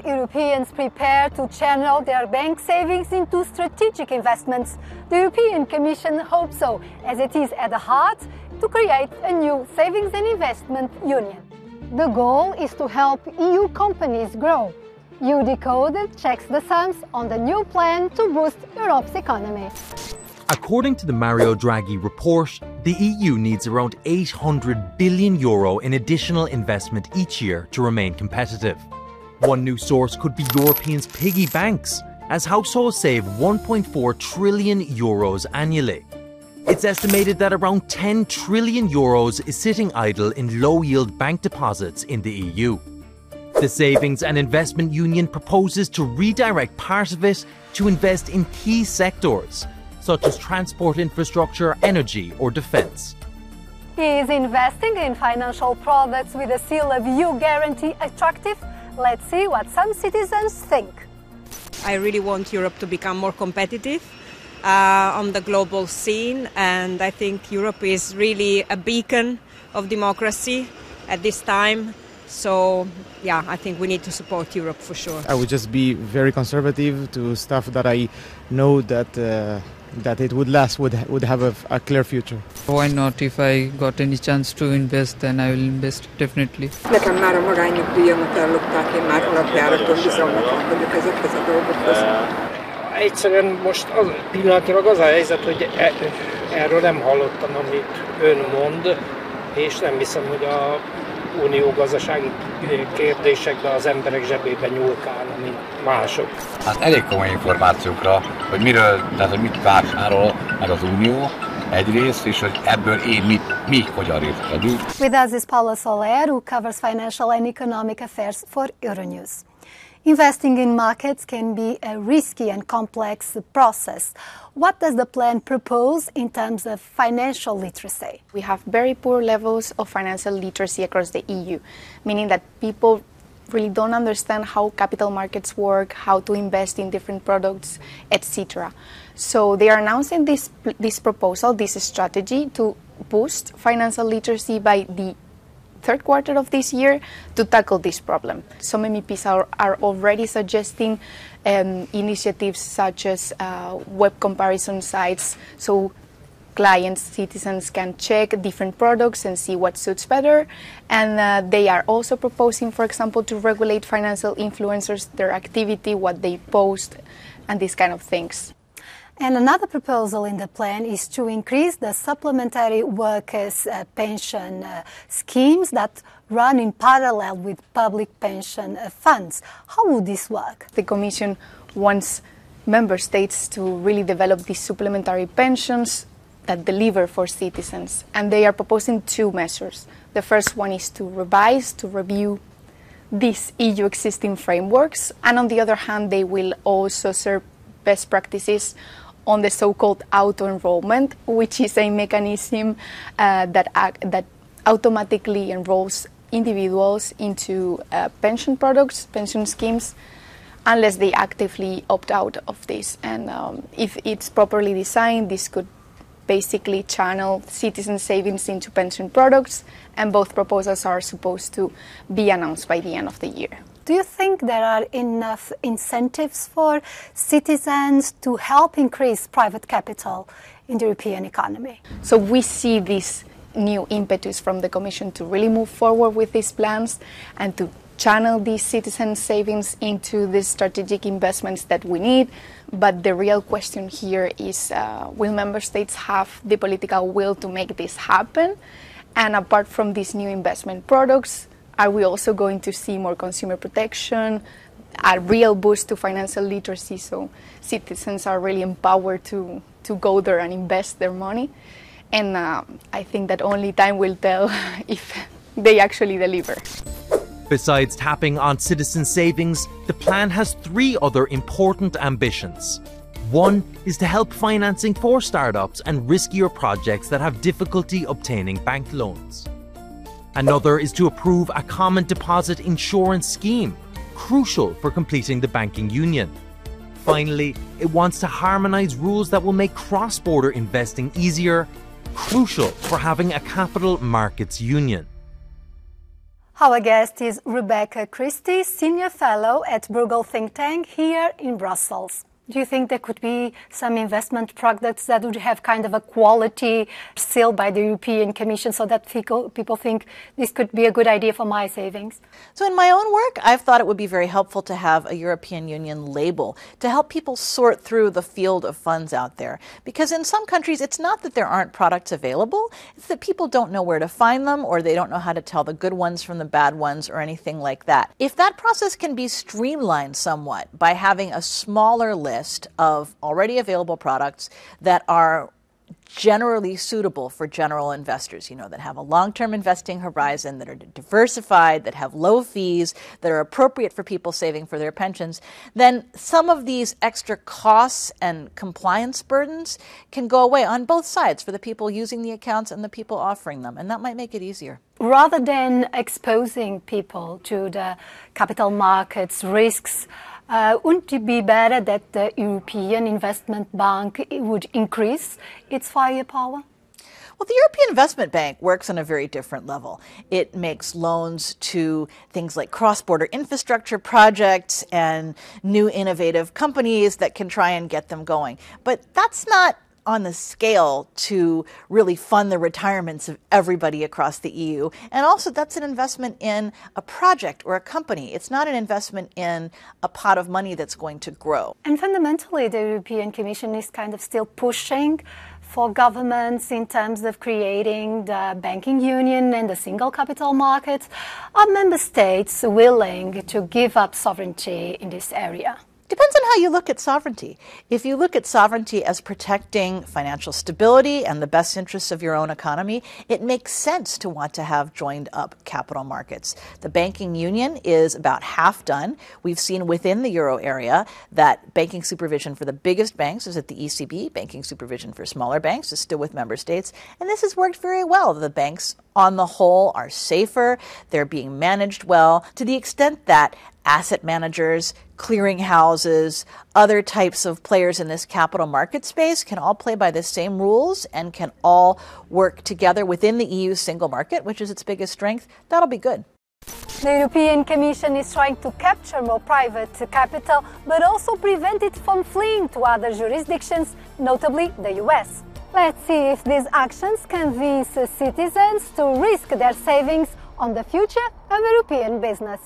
Are Europeans prepared to channel their bank savings into strategic investments? The European Commission hopes so, as it is at the heart to create a new savings and investment union. The goal is to help EU companies grow. eu-decoded checks the sums on the new plan to boost Europe's economy. According to the Mario Draghi report, the EU needs around €800 billion in additional investment each year to remain competitive. One new source could be Europeans' piggy banks, as households save €1.4 trillion annually. It's estimated that around €10 trillion is sitting idle in low-yield bank deposits in the EU. The Savings and Investment Union proposes to redirect part of it to invest in key sectors, such as transport infrastructure, energy or defence. He is investing in financial products with a seal of EU guarantee attractive. Let's see what some citizens think. I really want Europe to become more competitive on the global scene, and I think Europe is really a beacon of democracy at this time. So, yeah, I think we need to support Europe for sure. I would just be very conservative to stuff that I know that it would last, would have a clear future. Why not? If I got any chance to invest, then I will invest definitely. Nekem már a magánnyugdíjamat ellopták, én már alapjáraton bizalmatlan vagyok ezekhez a dolgokhoz. Egyszerűen most pillanatilag az a helyzet, hogy erről nem hallottam, amit ön mond, és nem hiszem, hogy a unió gazdasági kérdésekben az emberek zsebében nyúlkálna, mint mások. Hát elég komoly információkra, hogy hogy mit vásárol meg az unió egyrészt, és hogy ebből mi hogyan részkedünk. With us is Paula Soler, who covers financial and economic affairs for Euronews. Investing in markets can be a risky and complex process. What does the plan propose in terms of financial literacy? We have very poor levels of financial literacy across the EU, meaning that people really don't understand how capital markets work, how to invest in different products, etc. So they are announcing this proposal, this strategy to boost financial literacy by the third quarter of this year to tackle this problem. Some MEPs are already suggesting initiatives such as web comparison sites, so clients, citizens can check different products and see what suits better. And they are also proposing, for example, to regulate financial influencers, their activity, what they post, and these kind of things. And another proposal in the plan is to increase the supplementary workers' pension schemes that run in parallel with public pension funds. How would this work? The Commission wants member states to really develop these supplementary pensions that deliver for citizens. And they are proposing two measures. The first one is to review these EU existing frameworks. And on the other hand, they will also serve best practices on the so-called auto-enrollment, which is a mechanism that automatically enrolls individuals into pension products, pension schemes, unless they actively opt out of this. And if it's properly designed, this could basically channel citizen savings into pension products, and both proposals are supposed to be announced by the end of the year. Do you think there are enough incentives for citizens to help increase private capital in the European economy? So we see this new impetus from the Commission to really move forward with these plans and to channel these citizen savings into the strategic investments that we need. But the real question here is, will member states have the political will to make this happen? And apart from these new investment products, are we also going to see more consumer protection, a real boost to financial literacy, so citizens are really empowered to go there and invest their money? And I think that only time will tell if they actually deliver. Besides tapping on citizen savings, the plan has three other important ambitions. One is to help financing for startups and riskier projects that have difficulty obtaining bank loans. Another is to approve a common deposit insurance scheme, crucial for completing the banking union. Finally, it wants to harmonise rules that will make cross-border investing easier, crucial for having a capital markets union. Our guest is Rebecca Christie, Senior Fellow at Bürger think tank here in Brussels. Do you think there could be some investment products that would have kind of a quality seal by the European Commission so that people think this could be a good idea for my savings? So in my own work, I've thought it would be very helpful to have a European Union label to help people sort through the field of funds out there. Because in some countries, it's not that there aren't products available, it's that people don't know where to find them, or they don't know how to tell the good ones from the bad ones or anything like that. If that process can be streamlined somewhat by having a smaller list of already available products that are generally suitable for general investors, that have a long-term investing horizon, that are diversified, that have low fees, that are appropriate for people saving for their pensions, then some of these extra costs and compliance burdens can go away on both sides for the people using the accounts and the people offering them, and that might make it easier. Rather than exposing people to the capital markets risks, wouldn't it be better that the European Investment Bank would increase its firepower? Well, the European Investment Bank works on a very different level. It makes loans to things like cross-border infrastructure projects and new innovative companies that can try and get them going. But that's not on the scale to really fund the retirements of everybody across the EU. And also that's an investment in a project or a company. It's not an investment in a pot of money that's going to grow. And fundamentally, the European Commission is kind of still pushing for governments in terms of creating the banking union and the single capital market. Are member states willing to give up sovereignty in this area? Depends on how you look at sovereignty. If you look at sovereignty as protecting financial stability and the best interests of your own economy, it makes sense to want to have joined up capital markets. The banking union is about half done. We've seen within the euro area that banking supervision for the biggest banks is at the ECB. Banking supervision for smaller banks is still with member states. And this has worked very well. The banks on the whole are safer. They're being managed well to the extent that asset managers, clearing houses, other types of players in this capital market space can all play by the same rules and can all work together within the EU single market, which is its biggest strength. That'll be good. The European Commission is trying to capture more private capital, but also prevent it from fleeing to other jurisdictions, notably the US. Let's see if these actions convince citizens to risk their savings on the future of European business.